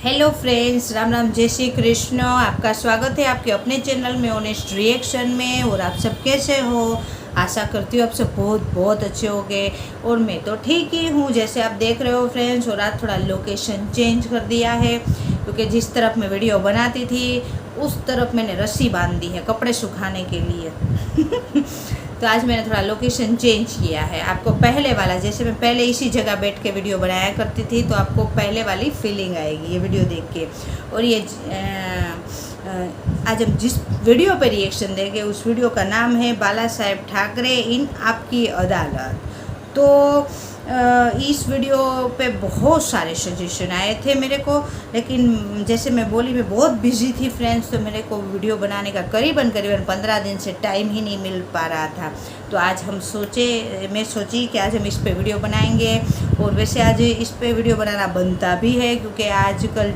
Hello friends, Ram Ram, जय श्री कृष्ण। आपका स्वागत है आपके अपने चैनल में ऑनेस्ट रिएक्शन में। और आप सब कैसे हो? आशा करती हूँ आप सब बहुत बहुत अच्छे होंगे। और मैं तो ठीक ही हूँ, जैसे आप देख रहे हो फ्रेंड्स। और आज थोड़ा लोकेशन चेंज कर दिया है क्योंकि जिस तरफ मैं वीडियो बनाती थी उस तरफ मैंने रस्सी बांध दी है कपड़े सुखाने के लिए। तो आज मैंने थोड़ा लोकेशन चेंज किया है। आपको पहले वाला, जैसे मैं पहले इसी जगह बैठ के वीडियो बनाया करती थी, तो आपको पहले वाली फीलिंग आएगी ये वीडियो देख के। और ये आज हम जिस वीडियो पर रिएक्शन देंगे उस वीडियो का नाम है बाला साहेब ठाकरे इन आपकी अदालत। तो इस वीडियो पे बहुत सारे सजेशन आए थे मेरे को, लेकिन जैसे मैं बोली मैं बहुत बिजी थी फ्रेंड्स, तो मेरे को वीडियो बनाने का करीबन 15 दिन से टाइम ही नहीं मिल पा रहा था। तो आज मैं सोची कि आज हम इस पे वीडियो बनाएंगे। और वैसे आज इस पे वीडियो बनाना बनता भी है क्योंकि आजकल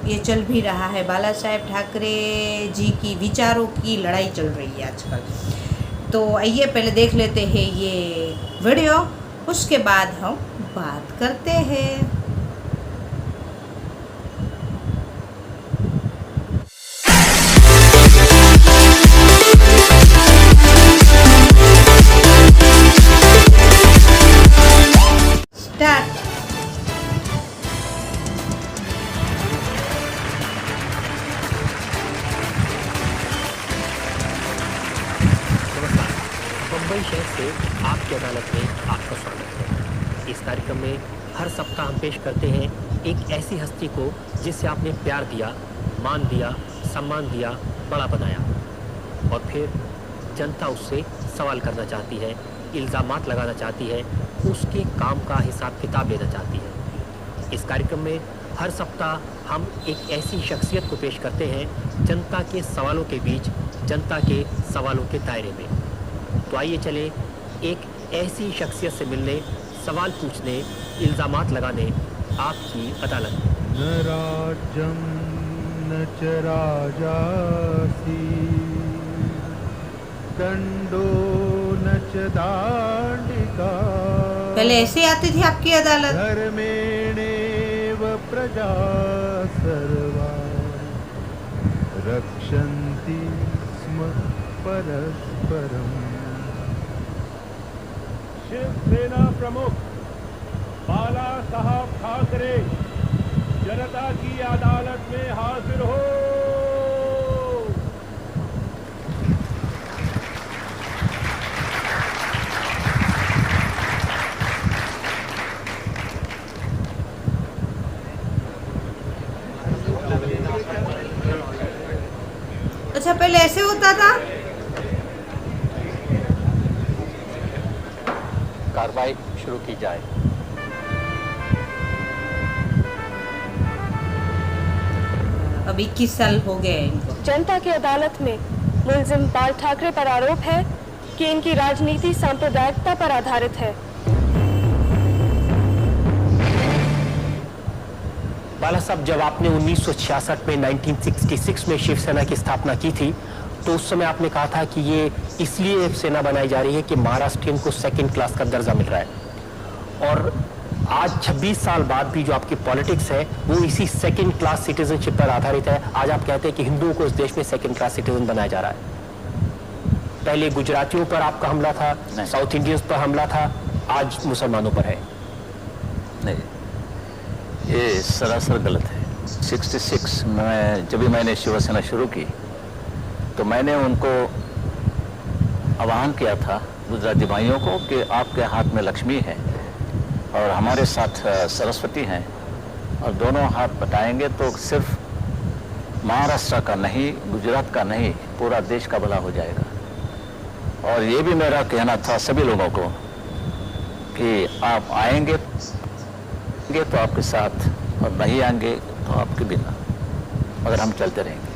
ये चल भी रहा है, बाला साहेब ठाकरे जी की विचारों की लड़ाई चल रही है आजकल। तो आइए पहले देख लेते हैं ये वीडियो, उसके बाद हम बात करते हैं। स्टार्ट। मुंबई शहर से आपकी अदालत में आपका स्वागत है। इस कार्यक्रम में हर सप्ताह हम पेश करते हैं एक ऐसी हस्ती को जिससे आपने प्यार दिया, मान दिया, सम्मान दिया, बड़ा बनाया, और फिर जनता उससे सवाल करना चाहती है, इल्ज़ामात लगाना चाहती है, उसके काम का हिसाब किताब लेना चाहती है। इस कार्यक्रम में हर सप्ताह हम एक ऐसी शख्सियत को पेश करते हैं जनता के सवालों के बीच, जनता के सवालों के दायरे में। तो आइए चले एक ऐसी शख्सियत से मिलने, सवाल पूछने, इल्ज़ामात लगाने आपकी अदालत में। न राज्यं न च राजासि, दंडो न च दांडिका। पहले ऐसे आती थी आपकी अदालत। धर्मेणेव प्रजा सर्वा रक्षन्ति स्म परस्परम्। शिवसेना प्रमुख बाला साहब ठाकरे जनता की अदालत में हाजिर हो। अच्छा, पहले ऐसे होता था। कार्रवाई शुरू की जाए। अब 21 साल हो गए हैं इनको। जनता की अदालत में मुलजिम बाल ठाकरे पर आरोप है कि इनकी राजनीति सांप्रदायिकता पर आधारित है। बाला साहब, जब आपने 1966 में 1966 में शिवसेना की स्थापना की थी, तो उस समय आपने कहा था कि ये इसलिए सेना बनाई जा रही है कि महाराष्ट्रियन को सेकंड क्लास का दर्जा मिल रहा है। और आज 26 साल बाद भी जो आपकी पॉलिटिक्स है वो इसी सेकंड क्लास सिटीजनशिप पर आधारित है। आज आप कहते हैं कि हिंदुओं को इस देश में सेकंड क्लास सिटीजन बनाया जा रहा है। पहले गुजरातियों पर आपका हमला था, साउथ इंडियंस पर हमला था, आज मुसलमानों पर है। नहीं, ये सरासर गलत है। 66 में जब भी मैंने शिवसेना शुरू की तो मैंने उनको आह्वान किया था, गुजराती भाइयों को, कि आपके हाथ में लक्ष्मी है और हमारे साथ सरस्वती हैं, और दोनों हाथ बटाएंगे तो सिर्फ महाराष्ट्र का नहीं, गुजरात का नहीं, पूरा देश का भला हो जाएगा। और ये भी मेरा कहना था सभी लोगों को कि आप आएंगे तो आपके साथ, और नहीं आएंगे तो आपके बिना, मगर हम चलते रहेंगे।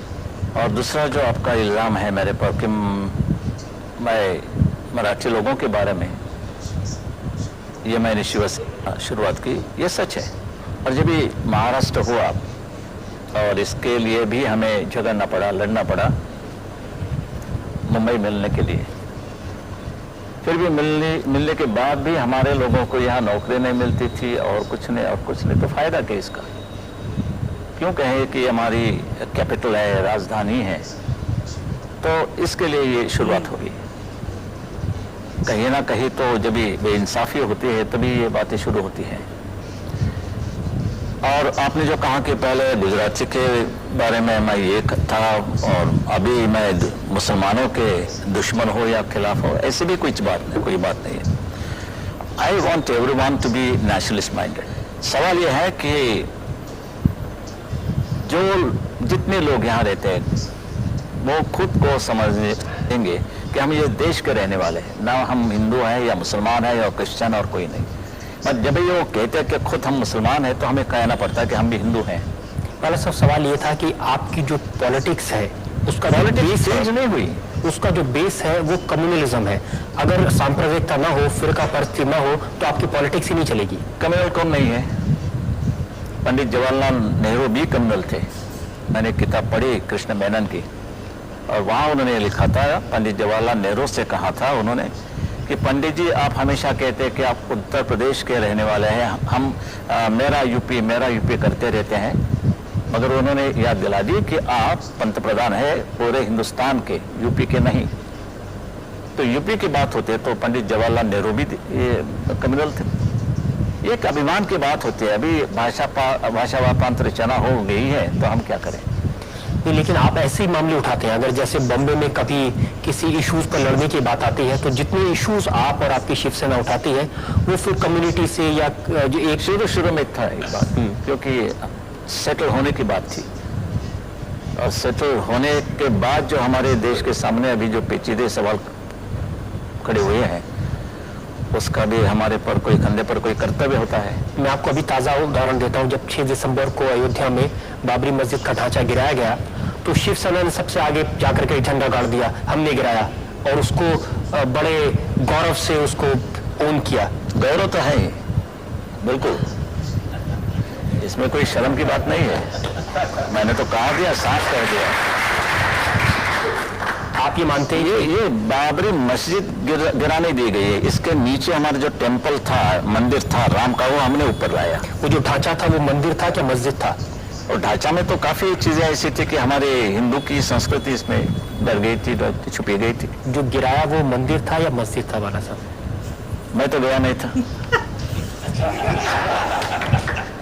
और दूसरा जो आपका इल्ज़ाम है मेरे पर कि मैं मराठी लोगों के बारे में, ये मैंने शिवसेना शुरुआत की, ये सच है। और जब भी महाराष्ट्र हुआ और इसके लिए भी हमें झगड़ना पड़ा, लड़ना पड़ा मुंबई मिलने के लिए, फिर भी मिलने के बाद भी हमारे लोगों को यहाँ नौकरी नहीं मिलती थी और कुछ नहीं, तो फायदा क्या इसका। क्यों कहें कि हमारी कैपिटल है, राजधानी है, तो इसके लिए ये शुरुआत होगी। कहीं ना कहीं तो जब भी बेइंसाफी होती है तभी ये बातें शुरू होती हैं। और आपने जो कहा कि पहले गुजराती के बारे में मैं ये था और अभी मैं मुसलमानों के दुश्मन हो या खिलाफ हो, ऐसी भी कोई बात नहीं है। I want everyone to be nationalist minded. सवाल यह है कि जो जितने लोग यहाँ रहते हैं वो खुद को समझेंगे कि हम ये देश के रहने वाले हैं, ना हम हिंदू हैं या मुसलमान हैं या क्रिश्चियन और कोई नहीं। पर जब ये वो कहते हैं कि खुद हम मुसलमान हैं तो हमें कहना पड़ता है कि हम भी हिंदू हैं। पहला सब सवाल ये था कि आपकी जो पॉलिटिक्स है उसका पॉलिटिक्स चेंज नहीं हुई, उसका जो बेस है वो कम्युनलिज्म है। अगर सांप्रदायिकता ना हो, फिरका परस्ती ना हो, तो आपकी पॉलिटिक्स ही नहीं चलेगी। कम्युनल कौन नहीं है? पंडित जवाहरलाल नेहरू भी कम्युनल थे। मैंने किताब पढ़ी कृष्ण मेनन की, और वहाँ उन्होंने लिखा था, पंडित जवाहरलाल नेहरू से कहा था उन्होंने कि पंडित जी आप हमेशा कहते हैं कि आप उत्तर प्रदेश के रहने वाले हैं, हम मेरा यूपी करते रहते हैं, मगर उन्होंने याद दिला दी कि आप पंतप्रधान है पूरे हिंदुस्तान के, यूपी के नहीं। तो यूपी की बात होती है तो पंडित जवाहरलाल नेहरू भी कम्युनल थे। एक अभिमान की बात होती है। अभी भाषा वापांतर रचना हो गई है तो हम क्या करें। लेकिन आप ऐसे ही मामले उठाते हैं, अगर जैसे बॉम्बे में कभी किसी इश्यूज पर लड़ने की बात आती है तो जितने इश्यूज आप और आपकी शिवसेना उठाती है वो फिर कम्युनिटी से या जो एक शुरू में था एक बात, क्योंकि सेटल होने की बात थी, और सेटल होने के बाद जो हमारे देश के सामने अभी जो पेचीदे सवाल खड़े हुए हैं उसका भी हमारे पर कोई कंधे पर कोई कर्तव्य होता है। मैं आपको अभी ताज़ा उदाहरण देता हूँ। जब 6 दिसंबर को अयोध्या में बाबरी मस्जिद का ढांचा गिराया गया तो शिवसेना ने सबसे आगे जाकर के झंडा गाड़ दिया, हमने गिराया, और उसको बड़े गौरव से उसको ओन किया। गौरव तो है ही, बिल्कुल, इसमें कोई शर्म की बात नहीं है। मैंने तो कहा दिया, साफ कह दिया। आप ये मानते हैं ये बाबरी मस्जिद गिराने दी गई है, इसके नीचे हमारा जो टेम्पल था, मंदिर था राम का, वो हमने ऊपर लाया। वो जो ढांचा था वो मंदिर था क्या मस्जिद था? और ढांचा में तो काफी चीजें ऐसी थी कि हमारे हिंदू की संस्कृति इसमें डर गई थी, छुपी गई थी। जो गिराया वो मंदिर था या मस्जिद था बाला साहब? मैं तो गया नहीं था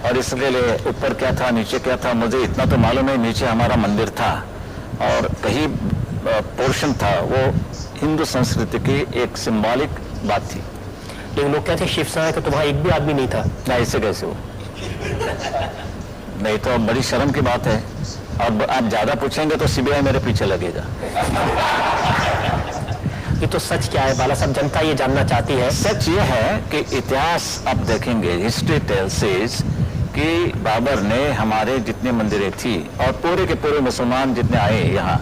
और इसके लिए ऊपर क्या था नीचे क्या था मुझे इतना तो मालूम है। नीचे हमारा मंदिर था और कहीं पोर्शन था वो हिंदू संस्कृति की एक सिंबॉलिक बात थी। लेकिन लोग कहते हैं शिवसेना का तो वहां एक भी आदमी नहीं था। ना, ऐसे कैसे हो? नहीं तो बड़ी शर्म की बात है। और आप ज्यादा पूछेंगे तो सीबीआई मेरे पीछे लगेगा। ये तो सच क्या है बाला साहब, जनता ये जानना चाहती है। सच ये है कि इतिहास आप देखेंगे, हिस्ट्री टेल्स कि बाबर ने हमारे जितने मंदिरें थी और पूरे के पूरे मुसलमान जितने आए यहाँ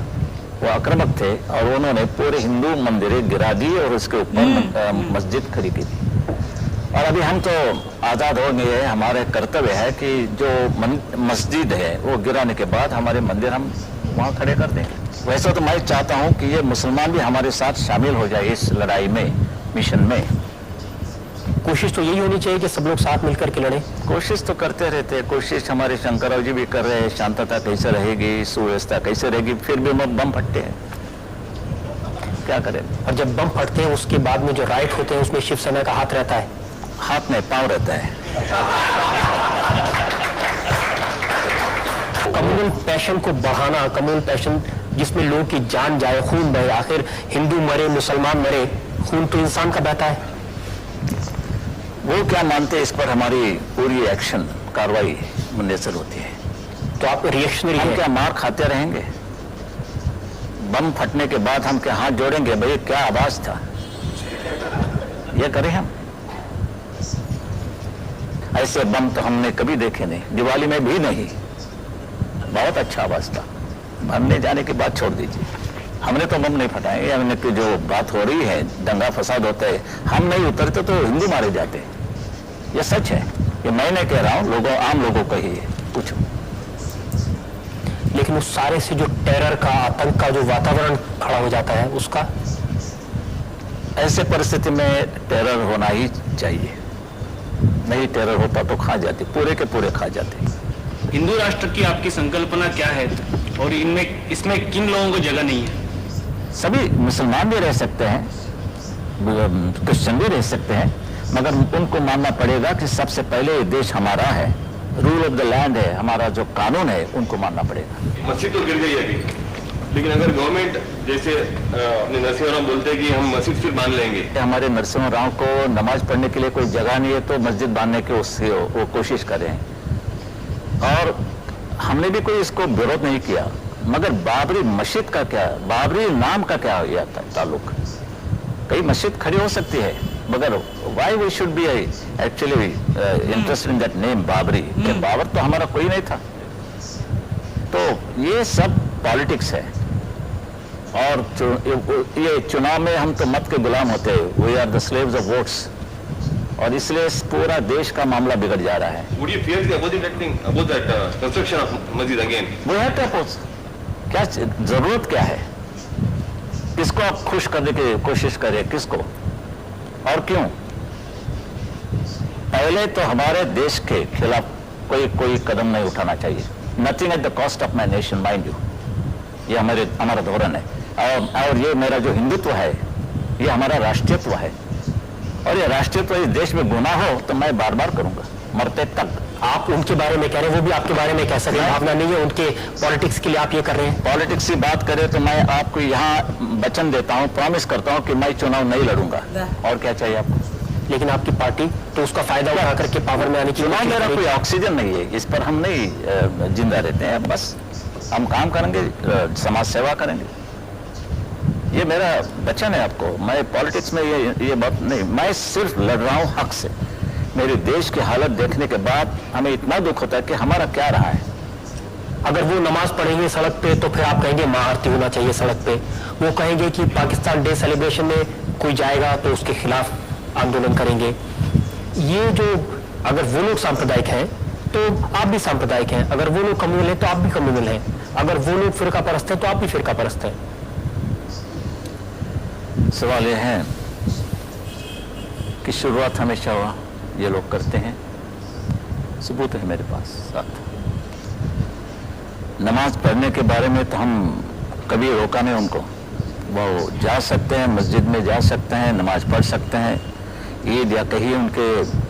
वो आक्रामक थे और उन्होंने पूरे हिंदू मंदिरें गिरा दी और उसके ऊपर मस्जिद खड़ी की थी। और अभी हम तो आज़ाद हो गए, हमारे कर्तव्य है कि जो मस्जिद है वो गिराने के बाद हमारे मंदिर हम वहाँ खड़े कर देंगे। वैसे तो मैं चाहता हूँ कि ये मुसलमान भी हमारे साथ शामिल हो जाए इस लड़ाई में, मिशन में। कोशिश तो यही होनी चाहिए कि सब लोग साथ मिलकर के लड़े। कोशिश तो करते रहते हैं, कोशिश हमारे शंकरराव जी भी कर रहे हैं। शांतता कैसे रहेगी, सुव्यवस्था कैसे रहेगी, फिर भी बम फटते हैं, क्या करें। और जब बम फटते हैं उसके बाद में जो राइट होते हैं उसमें शिवसेना का हाथ रहता है? हाथ में पांव रहता है। कम्युनल पैशन को बढ़ाना, कम्युनल पैशन जिसमें लोगों की जान जाए, खून बहे, आखिर हिंदू मरे मुसलमान मरे, खून तो इंसान का बहता है। वो क्या मानते हैं इस पर हमारी पूरी एक्शन कार्रवाई मुनसर होती है। तो आप रिएक्शनरी हम हैं? क्या मार खाते रहेंगे? बम फटने के बाद हम क्या हाथ जोड़ेंगे, भाई क्या आवाज था, ये करें हम? ऐसे बम तो हमने कभी देखे नहीं, दिवाली में भी नहीं। बहुत अच्छा आवाज था, भरने जाने की बात छोड़ दीजिए, हमने तो बम नहीं फटाए। हमने की जो बात हो रही है, दंगा फसाद होता है, हम नहीं उतरते तो हिंदू मारे जाते। ये सच है, ये मैं नहीं कह रहा हूं, लोगों आम लोगों को ही है, पूछो। लेकिन उस सारे से जो टेरर का, आतंक का जो वातावरण खड़ा हो जाता है उसका, ऐसे परिस्थिति में टेरर होना ही चाहिए। नहीं टेरर होता तो खा जाते, पूरे के पूरे खा जाते। हिंदू राष्ट्र की आपकी संकल्पना क्या है और इनमें इसमें किन लोगों को जगह नहीं है? सभी मुसलमान भी रह सकते हैं, क्रिश्चियन भी रह सकते हैं, मगर उनको मानना पड़ेगा कि सबसे पहले ये देश हमारा है, रूल ऑफ द लैंड है, हमारा जो कानून है उनको मानना पड़ेगा। मस्जिद तो गिर गई अभी, लेकिन अगर गवर्नमेंट जैसे अपने नरसिंह बोलते हैं कि हम मस्जिद फिर बांध लेंगे, हमारे नरसिंह राव को नमाज पढ़ने के लिए कोई जगह नहीं है तो मस्जिद बांधने की उससे वो कोशिश करें, और हमने भी कोई इसको विरोध नहीं किया, मगर बाबरी मस्जिद का क्या, बाबरी नाम का क्या यह ताल्लुक? कई मस्जिद खड़ी हो सकती है, मगर why we should be actually interested in that name Babri, कि बाबर तो हमारा कोई नहीं था। तो ये सब पॉलिटिक्स है, और ये चुनाव में हम तो मत के गुलाम होते हैं, we are the slaves of votes, और इसलिए पूरा देश का मामला बिगड़ जा रहा है। Would you fear the about that construction of masjid again? वो है क्या क्या जरूरत क्या है? किसको आप खुश करने की कोशिश करें, किसको और क्यों? पहले तो हमारे देश के खिलाफ कोई कदम नहीं उठाना चाहिए। Nothing at the cost of my nation, mind you, ये हमारा धोरण है, और ये मेरा जो हिंदुत्व है ये हमारा राष्ट्रीयत्व है, और ये राष्ट्रीयत्व इस देश में गुनाह हो तो मैं बार बार करूंगा मरते तक। आप उनके बारे में कह रहे हैं, वो भी आपके बारे में कह सकते हैं, भावना नहीं है उनके पॉलिटिक्स के लिए आप ये कर रहे हैं। पॉलिटिक्स की बात करें तो मैं आपको यहाँ वचन देता हूँ, प्रॉमिस करता हूँ कि मैं चुनाव नहीं लड़ूंगा, और क्या चाहिए आपको? लेकिन आपकी पार्टी तो उसका फायदा उठा करके पावर में आने की, चुनाव मेरा कोई ऑक्सीजन नहीं है, इस पर हम नहीं जिंदा रहते हैं, बस हम काम करेंगे, समाज सेवा करेंगे, ये मेरा वचन है आपको। मैं पॉलिटिक्स में ये बात नहीं, मैं सिर्फ लड़ रहा हूँ हक से। मेरे देश की हालत देखने के बाद हमें इतना दुख होता है कि हमारा क्या रहा है। अगर वो नमाज पढ़ेंगे सड़क पे तो फिर आप कहेंगे महाआरती होना चाहिए सड़क पे, वो कहेंगे कि पाकिस्तान डे सेलिब्रेशन में कोई जाएगा तो उसके खिलाफ आंदोलन करेंगे। ये जो, अगर वो लोग सांप्रदायिक हैं तो आप भी सांप्रदायिक हैं, अगर वो लोग कम्युनल हैं तो आप भी कम्युनल हैं, अगर वो लोग फिरका परस्त हैं तो आप भी फिरका परस्त हैं। सवाल यह है कि शुरुआत हमेशा ये लोग करते हैं, सबूत है मेरे पास साथ। नमाज पढ़ने के बारे में तो हम कभी रोका नहीं उनको, वो जा सकते हैं, मस्जिद में जा सकते हैं, नमाज पढ़ सकते हैं, ईद या कहीं उनके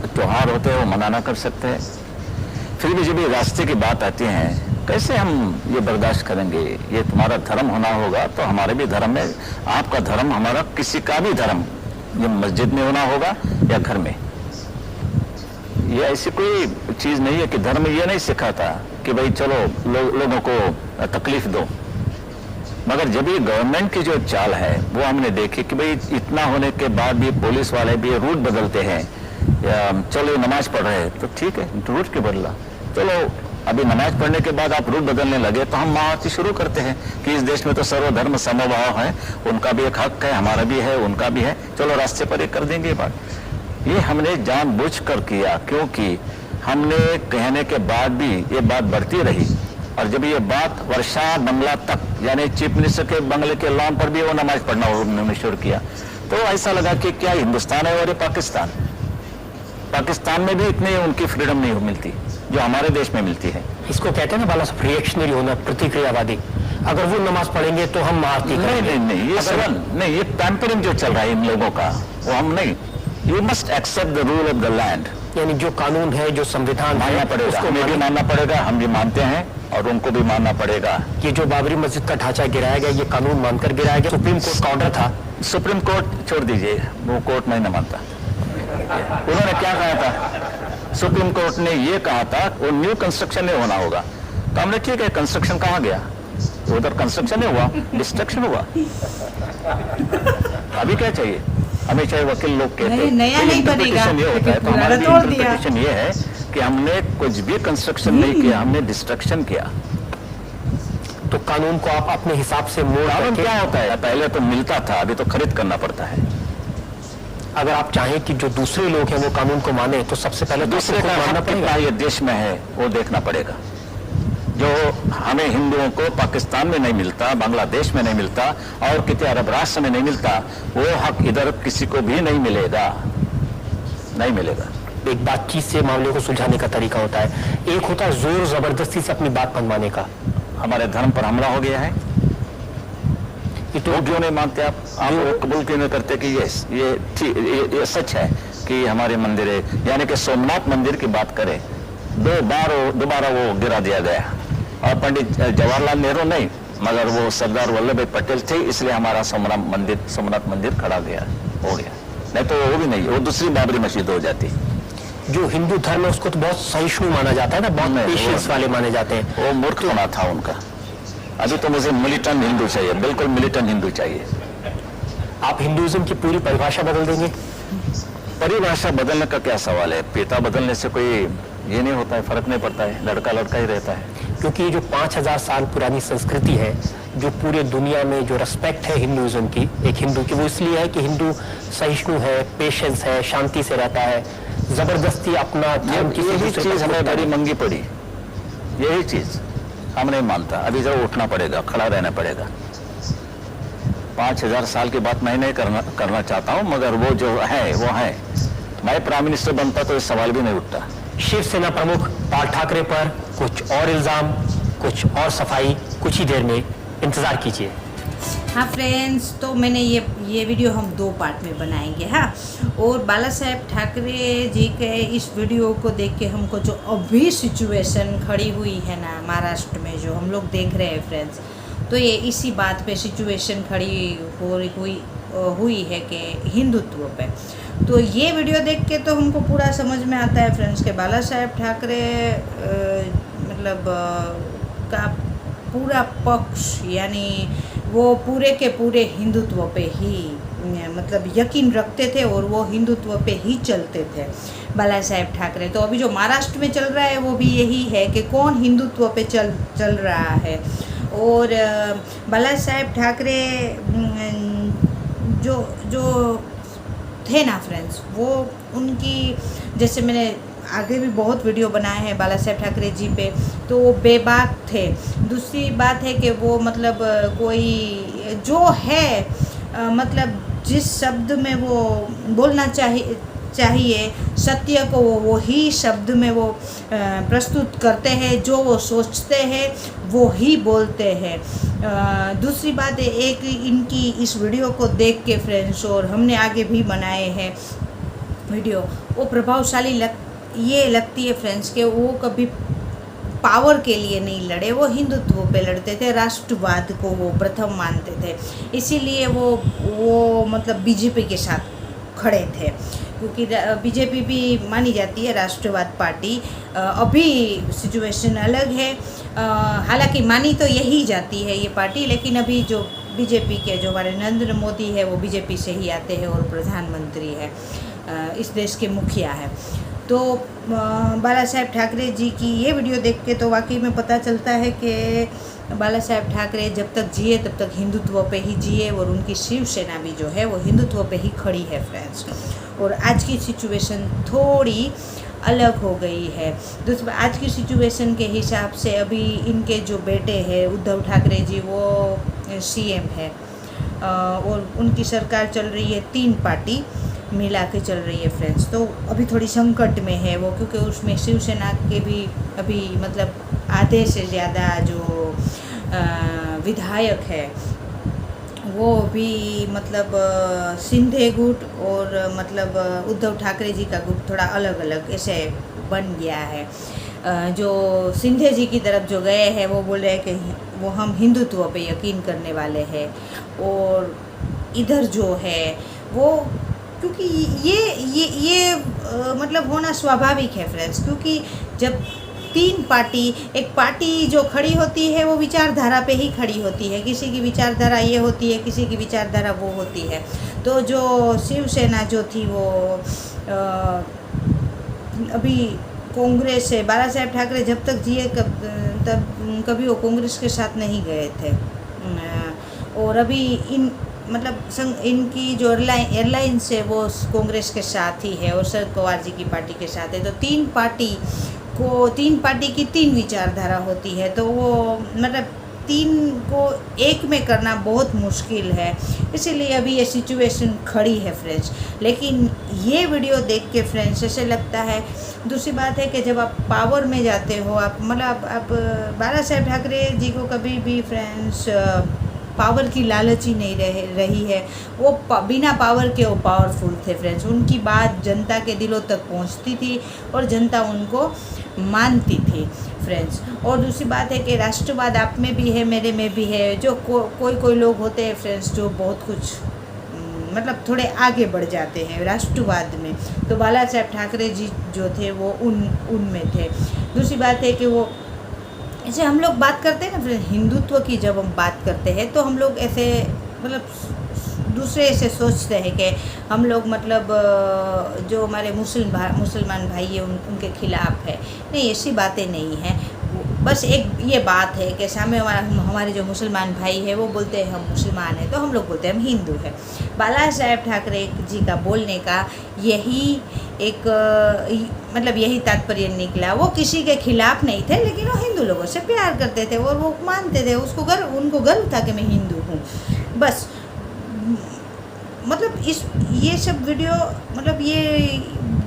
त्योहार होते हैं वो मनाना कर सकते हैं। फिर भी जब ये रास्ते की बात आती है, कैसे हम ये बर्दाश्त करेंगे? ये तुम्हारा धर्म होना होगा तो हमारे भी धर्म में, आपका धर्म, हमारा किसी का भी धर्म, ये मस्जिद में होना होगा या घर में। ये ऐसी कोई चीज नहीं है कि धर्म ये नहीं सिखाता कि भाई चलो लोगों को तकलीफ दो, मगर जब ये गवर्नमेंट की जो चाल है वो हमने देखी कि भाई इतना होने के बाद भी पुलिस वाले भी रूट बदलते हैं, या चलो नमाज पढ़ रहे हैं तो ठीक है, रूट क्यों बदला? चलो अभी नमाज पढ़ने के बाद आप रूट बदलने लगे तो हम महाआरती शुरू करते हैं कि इस देश में तो सर्वधर्म समभाव है, उनका भी एक हक है, हमारा भी है, उनका भी है, चलो रास्ते पर एक कर देंगे ये बात। ये हमने जानबूझकर किया, क्योंकि हमने कहने के बाद भी ये बात बढ़ती रही, और जब ये बात वर्षा बंगला तक, यानी चीफ मिनिस्टर के बंगले के लॉन पर भी वो नमाज पढ़ना उन्होंने शुरू किया, तो ऐसा लगा कि क्या हिंदुस्तान है और ये पाकिस्तान। पाकिस्तान में भी इतनी उनकी फ्रीडम नहीं मिलती जो हमारे देश में मिलती है। इसको कहते हैं ना बाला साहब, रिएक्शनरी होना, प्रतिक्रियावादी। अगर वो नमाज पढ़ेंगे तो हम महाआरती करेंगे। नहीं, ये सवाल नहीं, ये पैम्परिंग जो चल रहा है इन लोगों का, वो हम नहीं। You must accept the rule of the land, यानी जो कानून है, जो संविधान मानना पड़ेगा, हमें भी मानना पड़ेगा, हम भी मानते हैं और उनको भी मानना पड़ेगा। ये जो बाबरी मस्जिद का ढांचा गिराया गया, ये कानून मानकर गिराया गया, सुप्रीम कोर्ट का ऑर्डर था। सुप्रीम कोर्ट छोड़ दीजिए, वो कोर्ट नहीं मानता। उन्होंने क्या कहा था? सुप्रीम कोर्ट ने ये कहा था वो न्यू कंस्ट्रक्शन नहीं होना होगा, तो हमने ठीक है, कंस्ट्रक्शन कहाँ गया? उधर कंस्ट्रक्शन नहीं हुआ, डिस्ट्रक्शन हुआ। अभी क्या चाहिए? हमें चाहे वकील लोग कहते हैं नया नहीं बनेगा, ये होता है, तो हमारा भी इंटरप्रिटेशन ये है कि हमने कुछ भी कंस्ट्रक्शन नहीं किया, हमने डिस्ट्रक्शन किया। तो कानून को आप अपने हिसाब से मोड़ कानून क्या होता है? पहले तो मिलता था, अभी तो खरीद करना पड़ता है। अगर आप चाहें कि जो दूसरे लोग हैं वो कानून को माने, तो सबसे पहले दूसरे का मानना पड़ेगा, ये देश में है वो देखना पड़ेगा। जो हमें हिंदुओं को पाकिस्तान में नहीं मिलता, बांग्लादेश में नहीं मिलता और किसी अरब राष्ट्र में नहीं मिलता, वो हक इधर किसी को भी नहीं मिलेगा, नहीं मिलेगा। एक बातचीत से मामले को सुलझाने का तरीका होता है, एक होता है जोर जबरदस्ती से अपनी बात मनवाने का। हमारे धर्म पर हमला हो गया है, तो क्यों नहीं मानते आप वो कबूल क्यों नहीं करते कि ये सच है कि हमारे मंदिर है? यानी कि सोमनाथ मंदिर की बात करें, दोबारा वो गिरा दिया गया, और पंडित जवाहरलाल नेहरू नहीं मगर वो सरदार वल्लभ भाई पटेल थे, इसलिए हमारा सोमनाथ मंदिर खड़ा हो गया, नहीं तो वो भी नहीं, वो दूसरी बाबरी मस्जिद हो जाती। जो हिंदू धर्म है उसको तो बहुत सहिष्णु माना जाता है ना, बहुत पेशेंस वाले माने जाते हैं। वो मूर्ख होना था उनका। अभी तो मुझे मिलिटेंट हिंदू चाहिए, बिल्कुल मिलिटेंट हिंदू चाहिए। आप हिंदुइज्म की पूरी परिभाषा बदल देंगे? परिभाषा बदलने का क्या सवाल है? पिता बदलने से कोई ये नहीं होता है, फर्क नहीं पड़ता है, लड़का लड़का ही रहता है। क्योंकि ये जो 5000 साल पुरानी संस्कृति है, जो पूरे दुनिया में जो रेस्पेक्ट है हिंदुइज्म की, एक हिंदू की, वो इसलिए है कि हिंदू सहिष्णु है, पेशेंस है, शांति से रहता है। जबरदस्ती अपना धर्म की यही चीज हमें बड़ी महंगी पड़ी, यही चीज हम नहीं मानता। अभी जब उठना पड़ेगा, खड़ा रहना पड़ेगा। 5000 साल की बात मैं नहीं करना चाहता हूं, मगर वो जो है वो है। मैं प्राइम मिनिस्टर बनता तो इस सवाल भी नहीं उठता। शिवसेना प्रमुख बाल ठाकरे पर कुछ और इल्जाम, कुछ और सफाई, कुछ ही देर में इंतजार कीजिए। हाँ फ्रेंड्स, तो मैंने ये वीडियो हम 2 पार्ट में बनाएंगे। हाँ, और बाला साहेब ठाकरे जी के इस वीडियो को देख के हमको जो अभी सिचुएशन खड़ी हुई है ना महाराष्ट्र में, जो हम लोग देख रहे हैं फ्रेंड्स, तो ये इसी बात पे सिचुएशन खड़ी हुई है कि हिंदुत्व पे। तो ये वीडियो देख के तो हमको पूरा समझ में आता है फ्रेंड्स कि बाला साहेब ठाकरे मतलब का पूरा पक्ष, यानी वो पूरे के पूरे हिंदुत्व पे ही मतलब यकीन रखते थे और वो हिंदुत्व पे ही चलते थे बाला साहेब ठाकरे। तो अभी जो महाराष्ट्र में चल रहा है वो भी यही है कि कौन हिंदुत्व पे चल रहा है। और बाला साहेब ठाकरे जो थे ना फ्रेंड्स, वो उनकी, जैसे मैंने आगे भी बहुत वीडियो बनाए हैं बाला साहेब ठाकरे जी पे, तो वो बेबाक थे। दूसरी बात है कि वो मतलब कोई जो है मतलब जिस शब्द में वो बोलना चाहिए सत्य को वो ही शब्द में वो प्रस्तुत करते हैं, जो वो सोचते हैं वो ही बोलते हैं। दूसरी बात है, एक इनकी इस वीडियो को देख के फ्रेंड्स, और हमने आगे भी बनाए हैं वीडियो, वो प्रभावशाली ये लगती है फ्रेंड्स कि वो कभी पावर के लिए नहीं लड़े, वो हिंदुत्व पे लड़ते थे, राष्ट्रवाद को वो प्रथम मानते थे, इसीलिए वो मतलब बीजेपी के साथ खड़े थे, क्योंकि बीजेपी भी मानी जाती है राष्ट्रवाद पार्टी। अभी सिचुएशन अलग है, हालांकि मानी तो यही जाती है ये पार्टी, लेकिन अभी जो बीजेपी के जो हमारे नरेंद्र मोदी है वो बीजेपी से ही आते हैं और प्रधानमंत्री है, इस देश के मुखिया है। तो बाला साहेब ठाकरे जी की ये वीडियो देख के तो वाकई में पता चलता है कि बाला साहेब ठाकरे जब तक जिए तब तक हिंदुत्व पे ही जिए, और उनकी शिवसेना भी जो है वो हिंदुत्व पे ही खड़ी है फ्रेंड्स। और आज की सिचुएशन थोड़ी अलग हो गई है। दूसरा, आज की सिचुएशन के हिसाब से अभी इनके जो बेटे हैं उद्धव ठाकरे जी, वो सीएम है, और उनकी सरकार चल रही है 3 पार्टी मिला के चल रही है फ्रेंड्स। तो अभी थोड़ी संकट में है वो, क्योंकि उसमें शिवसेना के भी अभी मतलब आधे से ज़्यादा जो विधायक है वो भी मतलब शिंदे गुट और मतलब उद्धव ठाकरे जी का गुट थोड़ा अलग अलग ऐसे बन गया है। जो शिंदे जी की तरफ जो गए हैं वो बोल रहे हैं कि वो हम हिंदुत्व पे यकीन करने वाले हैं, और इधर जो है वो, क्योंकि ये मतलब होना स्वाभाविक है फ्रेंड्स, क्योंकि जब 3 पार्टी, एक पार्टी जो खड़ी होती है वो विचारधारा पे ही खड़ी होती है, किसी की विचारधारा ये होती है, किसी की विचारधारा वो होती है। तो जो शिवसेना जो थी वो अभी कांग्रेस से, बाला साहेब ठाकरे जब तक जिए तब कभी वो कांग्रेस के साथ नहीं गए थे, और अभी मतलब इनकी जो एयरलाइंस है वो कांग्रेस के साथ ही है और शरद पवार जी की पार्टी के साथ है। तो 3 पार्टी की 3 विचारधारा होती है, तो वो मतलब तीन को एक में करना बहुत मुश्किल है, इसीलिए अभी ये सिचुएशन खड़ी है फ्रेंड्स। लेकिन ये वीडियो देख के फ्रेंड्स ऐसे लगता है, दूसरी बात है कि जब आप पावर में जाते हो, आप मतलब आप बाला साहेब ठाकरे जी को कभी भी फ्रेंड्स पावर की लालच ही नहीं रही है। वो बिना पावर के वो पावरफुल थे फ्रेंड्स। उनकी बात जनता के दिलों तक पहुंचती थी और जनता उनको मानती थी फ्रेंड्स। और दूसरी बात है कि राष्ट्रवाद आप में भी है, मेरे में भी है। जो कोई लोग होते हैं फ्रेंड्स जो बहुत कुछ मतलब थोड़े आगे बढ़ जाते हैं राष्ट्रवाद में, तो बाला साहेब ठाकरे जी जो थे वो उनमें थे। दूसरी बात है कि वो ऐसे हम लोग बात करते हैं ना फ्रेंड, हिंदुत्व की जब हम बात करते हैं तो हम लोग ऐसे मतलब दूसरे ऐसे सोचते हैं कि हम लोग मतलब जो हमारे मुसलमान भाई हैं उनके खिलाफ है। नहीं, ऐसी बातें नहीं हैं। बस एक ये बात है कि सामने हमारे जो मुसलमान भाई है वो बोलते हैं हम मुसलमान हैं, तो हम लोग बोलते हैं हम हिंदू हैं। बाला साहेब ठाकरे जी का बोलने का यही एक मतलब यही तात्पर्य निकला। वो किसी के खिलाफ नहीं थे, लेकिन वो हिंदू लोगों से प्यार करते थे और वो मानते थे, उनको गर्व था कि मैं हिंदू हूँ। बस मतलब ये सब वीडियो मतलब ये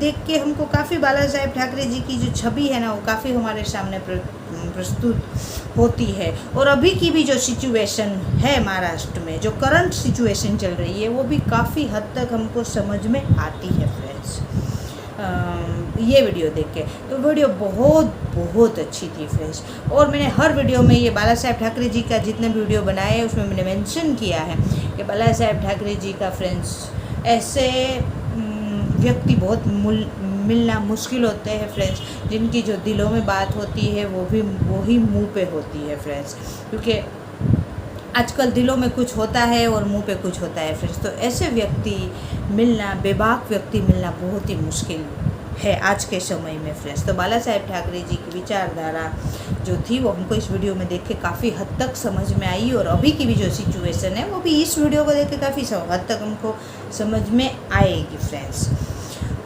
देख के हमको काफ़ी बाला साहेब ठाकरे जी की जो छवि है ना वो काफ़ी हमारे सामने प्रस्तुत होती है। और अभी की भी जो सिचुएशन है महाराष्ट्र में, जो करंट सिचुएशन चल रही है, वो भी काफ़ी हद तक हमको समझ में आती है फ्रेंड्स। ये वीडियो देख के तो वीडियो बहुत अच्छी थी फ्रेंड्स। और मैंने हर वीडियो में ये बाला साहेब ठाकरे जी का जितने भी वीडियो बनाए हैं उसमें मैंने मेंशन किया है कि बाला साहेब ठाकरे जी का फ्रेंड्स ऐसे व्यक्ति बहुत मिलना मुश्किल होते हैं फ्रेंड्स, जिनकी जो दिलों में बात होती है वो ही मुंह पे होती है फ्रेंड्स। क्योंकि आजकल दिलों में कुछ होता है और मुंह पे कुछ होता है फ्रेंड्स। तो ऐसे व्यक्ति मिलना, बेबाक व्यक्ति मिलना बहुत ही मुश्किल है आज के समय में फ्रेंड्स। तो बाला साहेब ठाकरे जी की विचारधारा जो थी वो हमको इस वीडियो में देख के काफ़ी हद तक समझ में आई। और अभी की भी जो सिचुएशन है वो भी इस वीडियो को देख के काफ़ी हद तक हमको समझ में आएगी फ्रेंड्स।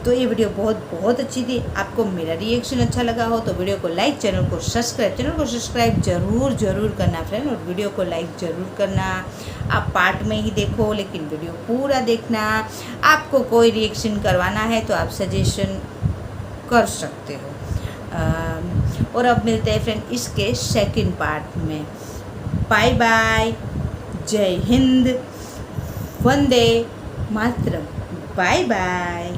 तो ये वीडियो बहुत अच्छी थी। आपको मेरा रिएक्शन अच्छा लगा हो तो वीडियो को लाइक, चैनल को सब्सक्राइब ज़रूर करना फ्रेंड। और वीडियो को लाइक ज़रूर करना। आप पार्ट में ही देखो लेकिन वीडियो पूरा देखना। आपको कोई रिएक्शन करवाना है तो आप सजेशन कर सकते हो। और अब मिलते हैं फ्रेंड इसके सेकंड पार्ट में। बाय बाय, जय हिंद, वंदे मातरम, बाय बाय।